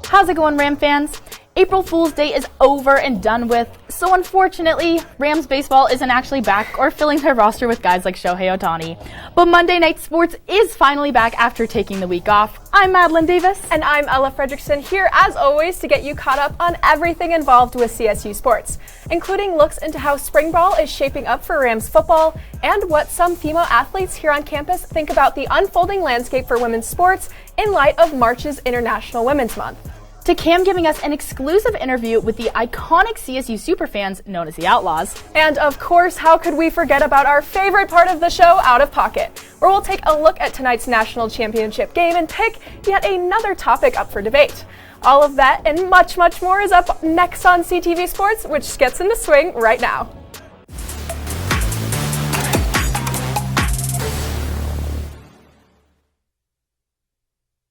How's it going, Ram fans? April Fool's Day is over and done with, so unfortunately, Rams baseball isn't actually back or filling their roster with guys like Shohei Ohtani. But Monday Night Sports is finally back after taking the week off. I'm Madeline Davis. And I'm Ella Fredrikson, here as always to get you caught up on everything involved with CSU sports, including looks into how spring ball is shaping up for Rams football and what some female athletes here on campus think about the unfolding landscape for women's sports in light of March's International Women's Month. To Cam giving us an exclusive interview with the iconic CSU superfans known as the Outlaws. And of course, how could we forget about our favorite part of the show, Out of Pocket, where we'll take a look at tonight's national championship game and pick yet another topic up for debate. All of that and much, much more is up next on CTV Sports, which gets into swing right now.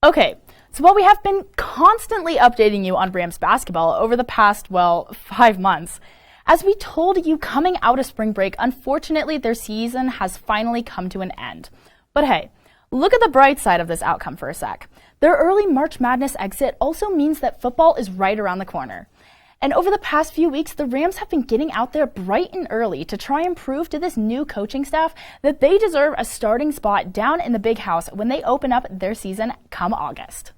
Okay. So while we have been constantly updating you on Rams basketball over the past, 5 months, as we told you coming out of spring break, unfortunately their season has finally come to an end. But hey, look at the bright side of this outcome for a sec. Their early March Madness exit also means that football is right around the corner. And over the past few weeks, the Rams have been getting out there bright and early to try and prove to this new coaching staff that they deserve a starting spot down in the big house when they open up their season come August.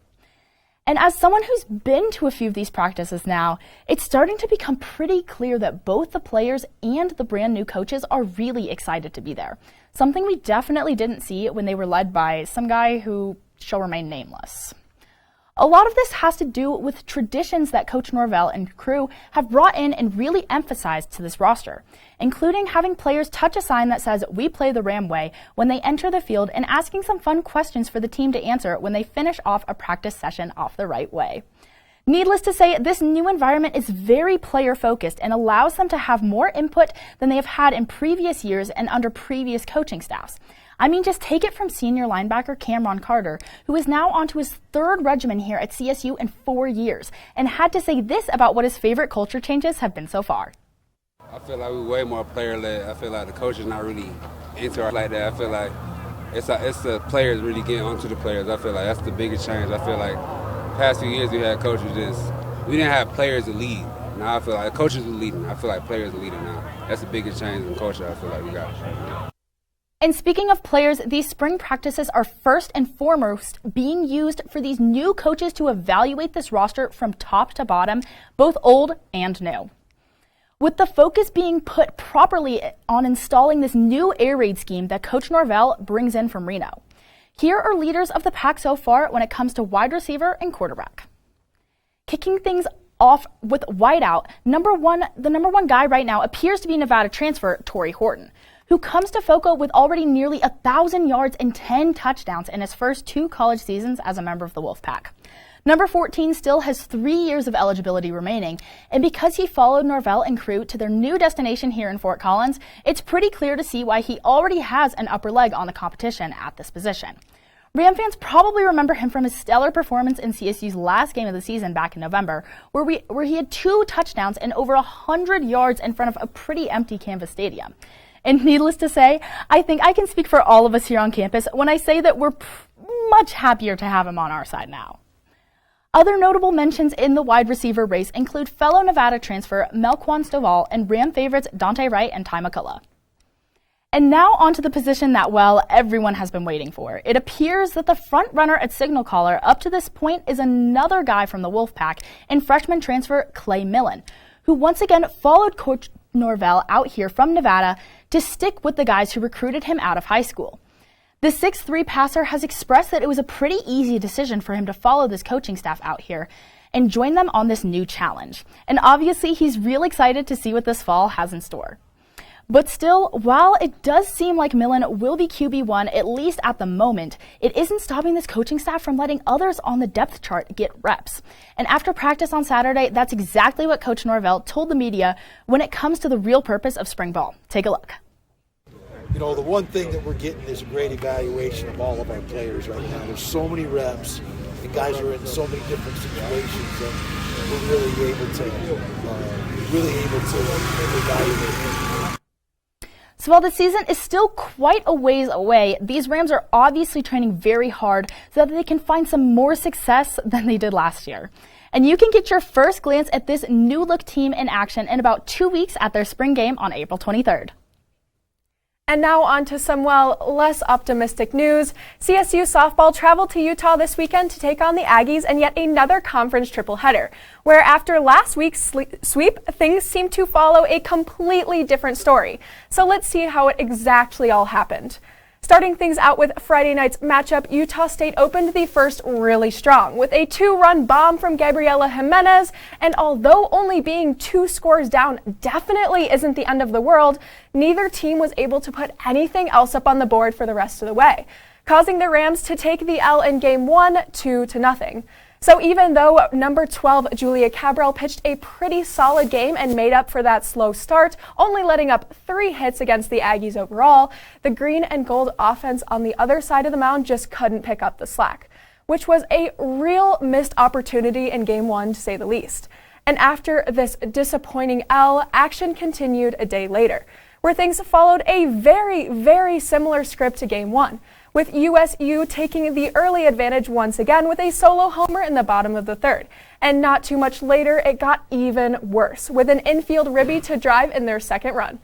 And as someone who's been to a few of these practices now, it's starting to become pretty clear that both the players and the brand new coaches are really excited to be there. Something we definitely didn't see when they were led by some guy who shall remain nameless. A lot of this has to do with traditions that Coach Norvell and crew have brought in and really emphasized to this roster, including having players touch a sign that says, "We play the Ram way," when they enter the field and asking some fun questions for the team to answer when they finish off a practice session off the right way. Needless to say, this new environment is very player-focused and allows them to have more input than they have had in previous years and under previous coaching staffs. I mean, just take it from senior linebacker Cameron Carter, who is now onto his third regimen here at CSU in 4 years, and had to say this about what his favorite culture changes have been so far. I feel like we're way more player-led. I feel like the coach is not really into it like that. I feel like it's the players really getting onto the players. I feel like that's the biggest change. I feel like past few years we had coaches we didn't have players to lead. Now I feel like coaches are leading. I feel like players are leading now. That's the biggest change in culture I feel like we got. And speaking of players, these spring practices are first and foremost being used for these new coaches to evaluate this roster from top to bottom, both old and new. With the focus being put properly on installing this new air raid scheme that Coach Norvell brings in from Reno. Here are leaders of the pack so far when it comes to wide receiver and quarterback. Kicking things off with wideout, the number one guy right now appears to be Nevada transfer Torrey Horton, who comes to FOCO with already nearly 1,000 yards and 10 touchdowns in his first 2 college seasons as a member of the Wolfpack. Number 14 still has 3 years of eligibility remaining, and because he followed Norvell and crew to their new destination here in Fort Collins, it's pretty clear to see why he already has an upper leg on the competition at this position. Ram fans probably remember him from his stellar performance in CSU's last game of the season back in November, where he had 2 touchdowns and over 100 yards in front of a pretty empty Canvas Stadium. And needless to say, I think I can speak for all of us here on campus when I say that we're much happier to have him on our side now. Other notable mentions in the wide receiver race include fellow Nevada transfer Melquan Stovall and Ram favorites Dante Wright and Ty McCullough. And now onto the position that, everyone has been waiting for. It appears that the front runner at signal caller up to this point is another guy from the Wolfpack and freshman transfer Clay Millen, who once again followed Coach Norvell out here from Nevada to stick with the guys who recruited him out of high school. The 6'3" passer has expressed that it was a pretty easy decision for him to follow this coaching staff out here and join them on this new challenge. And obviously, he's real excited to see what this fall has in store. But still, while it does seem like Millen will be QB1, at least at the moment, it isn't stopping this coaching staff from letting others on the depth chart get reps. And after practice on Saturday, that's exactly what Coach Norvell told the media when it comes to the real purpose of spring ball. Take a look. You know, the one thing that we're getting is a great evaluation of all of our players right now. There's so many reps, and guys are in so many different situations that we're really able to evaluate. So while the season is still quite a ways away, these Rams are obviously training very hard so that they can find some more success than they did last year. And you can get your first glance at this new look team in action in about 2 weeks at their spring game on April 23rd. And now on to some, less optimistic news. CSU softball traveled to Utah this weekend to take on the Aggies in yet another conference tripleheader, where after last week's sweep, things seem to follow a completely different story. So let's see how it exactly all happened. Starting things out with Friday night's matchup, Utah State opened the first really strong with a 2-run bomb from Gabriela Jimenez, and although only being 2 scores down definitely isn't the end of the world, neither team was able to put anything else up on the board for the rest of the way, causing the Rams to take the L in game 1, 2-0. So even though number 12, Julia Cabral, pitched a pretty solid game and made up for that slow start, only letting up 3 hits against the Aggies overall, the green and gold offense on the other side of the mound just couldn't pick up the slack, which was a real missed opportunity in game 1 to say the least. And after this disappointing L, action continued a day later, where things followed a very, very similar script to game 1. With USU taking the early advantage once again with a solo homer in the bottom of the 3rd. And not too much later, it got even worse, with an infield ribby to drive in their 2nd run.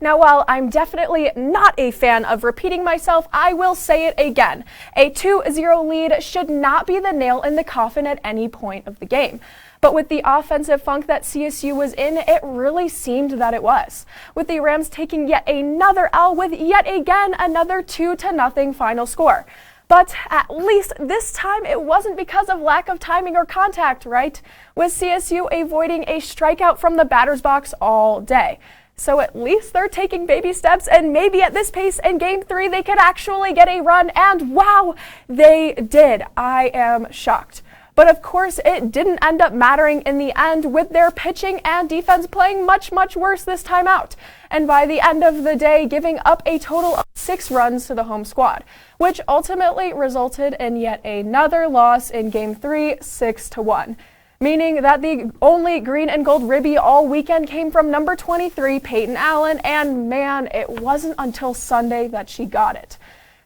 Now, while I'm definitely not a fan of repeating myself, I will say it again. A 2-0 lead should not be the nail in the coffin at any point of the game. But with the offensive funk that CSU was in, it really seemed that it was, with the Rams taking yet another L with yet again another 2-0 final score. But at least this time it wasn't because of lack of timing or contact, right? With CSU avoiding a strikeout from the batter's box all day. So at least they're taking baby steps, and maybe at this pace in game 3 they could actually get a run, and wow, they did. I am shocked. But of course, it didn't end up mattering in the end, with their pitching and defense playing much, much worse this time out. And by the end of the day, giving up a total of 6 runs to the home squad, which ultimately resulted in yet another loss in Game 3, 6-1. Meaning that the only green and gold ribby all weekend came from number 23, Peyton Allen, and man, it wasn't until Sunday that she got it.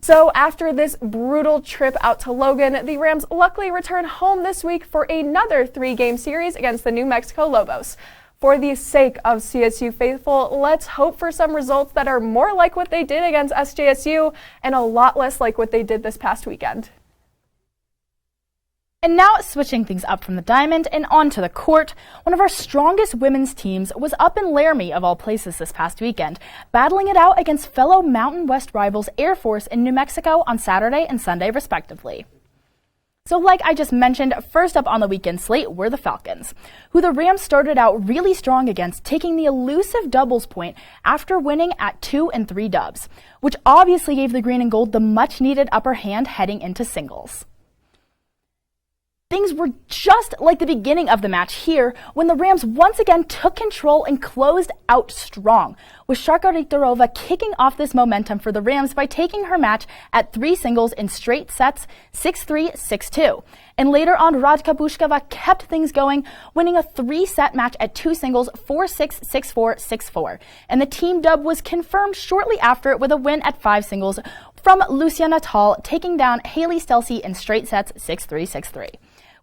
So after this brutal trip out to Logan, the Rams luckily return home this week for another 3-game series against the New Mexico Lobos. For the sake of CSU faithful, let's hope for some results that are more like what they did against SJSU and a lot less like what they did this past weekend. And now switching things up from the diamond and onto the court, one of our strongest women's teams was up in Laramie of all places this past weekend, battling it out against fellow Mountain West rivals Air Force in New Mexico on Saturday and Sunday respectively. So like I just mentioned, first up on the weekend slate were the Falcons, who the Rams started out really strong against, taking the elusive doubles point after winning at 2 and 3 dubs, which obviously gave the green and gold the much needed upper hand heading into singles. Things were just like the beginning of the match here when the Rams once again took control and closed out strong, with Sharka Riktorova kicking off this momentum for the Rams by taking her match at 3 singles in straight sets, 6-3, 6-2. And later on, Radka Bushkova kept things going, winning a 3-set match at 2 singles, 4-6, 6-4, 6-4. And the team dub was confirmed shortly after with a win at 5 singles from Lucia Natal, taking down Haley Stelsey in straight sets, 6-3, 6-3.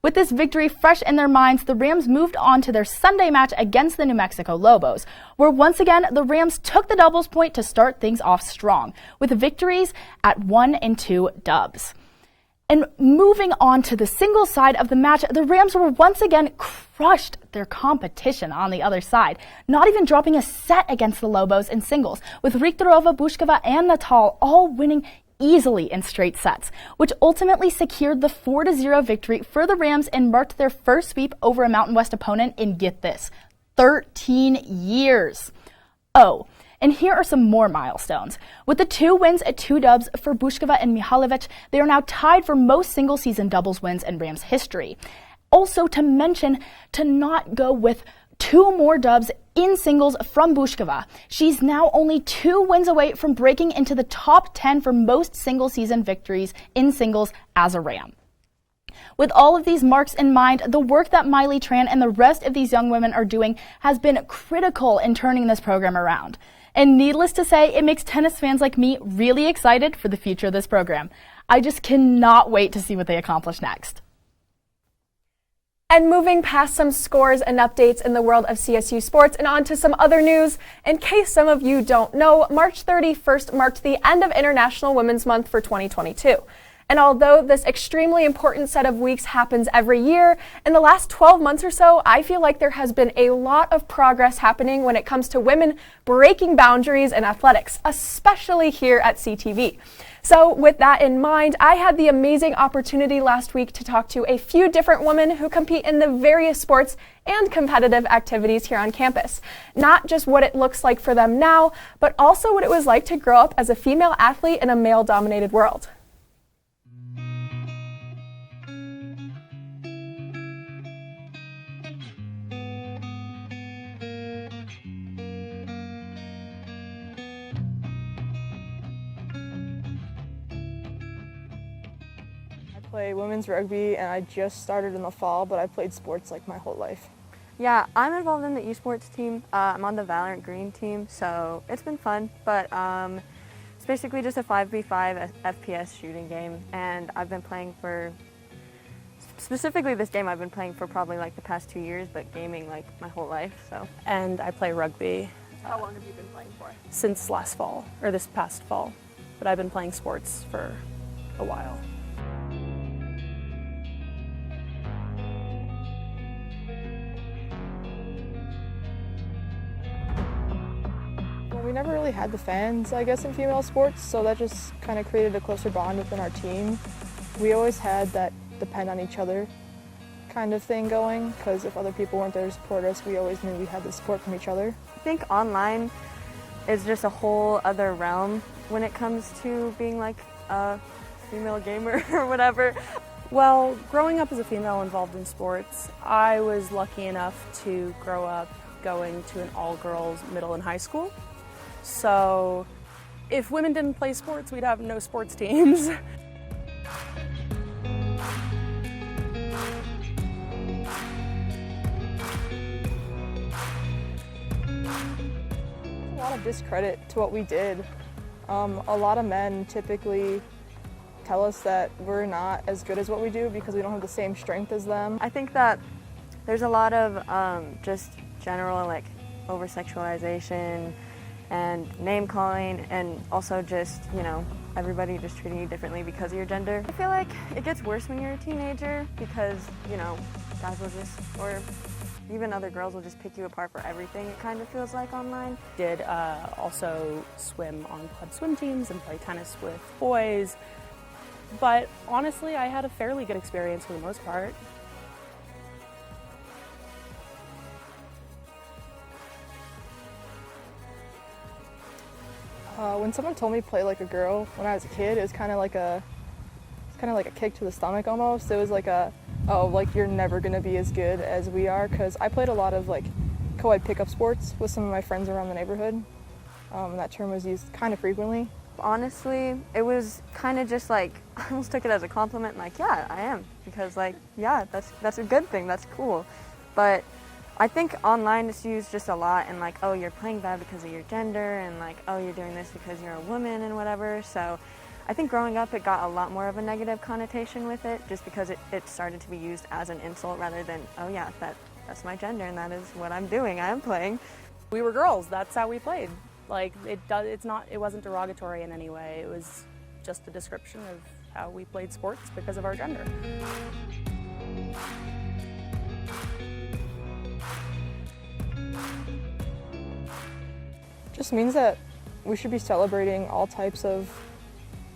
With this victory fresh in their minds, the Rams moved on to their Sunday match against the New Mexico Lobos, where once again the Rams took the doubles point to start things off strong, with victories at 1 and 2 dubs. And moving on to the singles side of the match, the Rams were once again crushed their competition on the other side, not even dropping a set against the Lobos in singles, with Riktorova, Bushkova, and Natal all winning easily in straight sets, which ultimately secured the 4-0 victory for the Rams and marked their first sweep over a Mountain West opponent in, get this, 13 years. Oh, and here are some more milestones. With the 2 wins at 2 dubs for Bushkova and Mihalovic, they are now tied for most single-season doubles wins in Rams history. Also to mention, to not go with 2 more dubs in singles from Bushkova. She's now only 2 wins away from breaking into the top 10 for most single-season victories in singles as a Ram. With all of these marks in mind, the work that Miley Tran and the rest of these young women are doing has been critical in turning this program around. And needless to say, it makes tennis fans like me really excited for the future of this program. I just cannot wait to see what they accomplish next. And moving past some scores and updates in the world of CSU sports and on to some other news, in case some of you don't know, March 31st marked the end of International Women's Month for 2022. And although this extremely important set of weeks happens every year, in the last 12 months or so, I feel like there has been a lot of progress happening when it comes to women breaking boundaries in athletics, especially here at CTV. So with that in mind, I had the amazing opportunity last week to talk to a few different women who compete in the various sports and competitive activities here on campus. Not just what it looks like for them now, but also what it was like to grow up as a female athlete in a male-dominated world. I play women's rugby and I just started in the fall, but I played sports like my whole life. Yeah, I'm involved in the esports team. I'm on the Valorant Green team, so it's been fun, but it's basically just a 5v5 FPS shooting game, and I've been playing for, specifically this game I've been playing for probably like the past 2 years, but gaming like my whole life, so. And I play rugby. How long have you been playing for? Since last fall, or this past fall, but I've been playing sports for a while. We never really had the fans, I guess, in female sports, so that just kind of created a closer bond within our team. We always had that depend on each other kind of thing going, because if other people weren't there to support us, we always knew we had the support from each other. I think online is just a whole other realm when it comes to being like a female gamer or whatever. Well, growing up as a female involved in sports, I was lucky enough to grow up going to an all-girls middle and high school. So if women didn't play sports, we'd have no sports teams. A lot of discredit to what we did. A lot of men typically tell us that we're not as good as what we do because we don't have the same strength as them. I think that there's a lot of just general like over-sexualization and name-calling, and also just, you know, everybody just treating you differently because of your gender. I feel like it gets worse when you're a teenager because, you know, guys will just, or even other girls will just pick you apart for everything, it kind of feels like online. Did also swim on club swim teams and play tennis with boys, but honestly, I had a fairly good experience for the most part. When someone told me to play like a girl when I was a kid, it was kind of like a kick to the stomach almost. It was like oh, like you're never gonna be as good as we are, because I played a lot of like co-ed pickup sports with some of my friends around the neighborhood. That term was used kind of frequently. Honestly, it was kind of just like, I almost took it as a compliment, like, yeah, I am, because like, yeah, that's a good thing, that's cool. But I think online is used just a lot, and like, oh, you're playing bad because of your gender, and like, oh, you're doing this because you're a woman and whatever. So I think growing up it got a lot more of a negative connotation with it, just because it started to be used as an insult rather than, oh yeah, that's my gender and that is what I'm doing, I'm playing. We were girls, that's how we played. Like, it wasn't derogatory in any way, it was just a description of how we played sports because of our gender. Just means that we should be celebrating all types of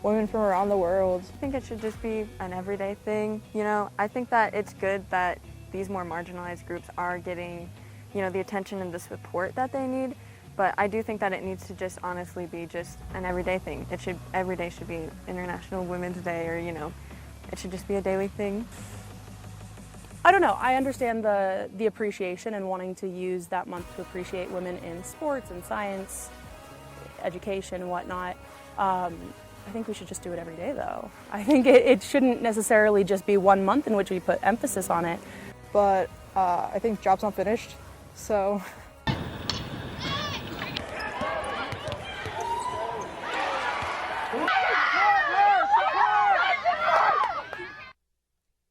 women from around the world. I think it should just be an everyday thing, you know. I think that it's good that these more marginalized groups are getting, you know, the attention and the support that they need, but I do think that it needs to just honestly be just an everyday thing. Every day should be International Women's Day, or, you know, it should just be a daily thing. I don't know, I understand the appreciation and wanting to use that month to appreciate women in sports and science, education and whatnot. I think we should just do it every day though. I think it shouldn't necessarily just be 1 month in which we put emphasis on it. But I think job's not finished, so.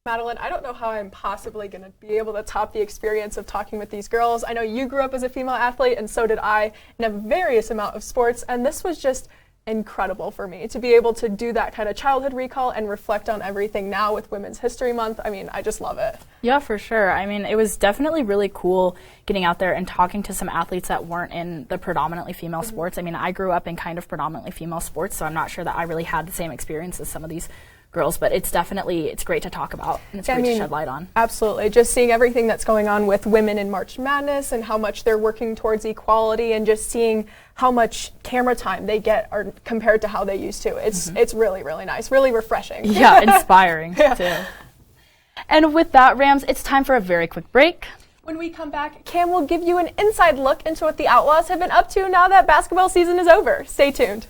Madeline, I don't know how I'm possibly going to be able to top the experience of talking with these girls. I know you grew up as a female athlete, and so did I, in a various amount of sports, and this was just incredible for me to be able to do that kind of childhood recall and reflect on everything now with Women's History Month. I mean, I just love it. Yeah, for sure. I mean, it was definitely really cool getting out there and talking to some athletes that weren't in the predominantly female sports. I mean, I grew up in kind of predominantly female sports, so I'm not sure that I really had the same experience as some of these girls, but it's great to talk about, and it's great to shed light on. Absolutely. Just seeing everything that's going on with women in March Madness and how much they're working towards equality, and just seeing how much camera time they get compared to how they used to. It's really, really nice, really refreshing. Yeah, inspiring too. And with that, Rams, it's time for a very quick break. When we come back, Cam will give you an inside look into what the Outlaws have been up to now that basketball season is over. Stay tuned.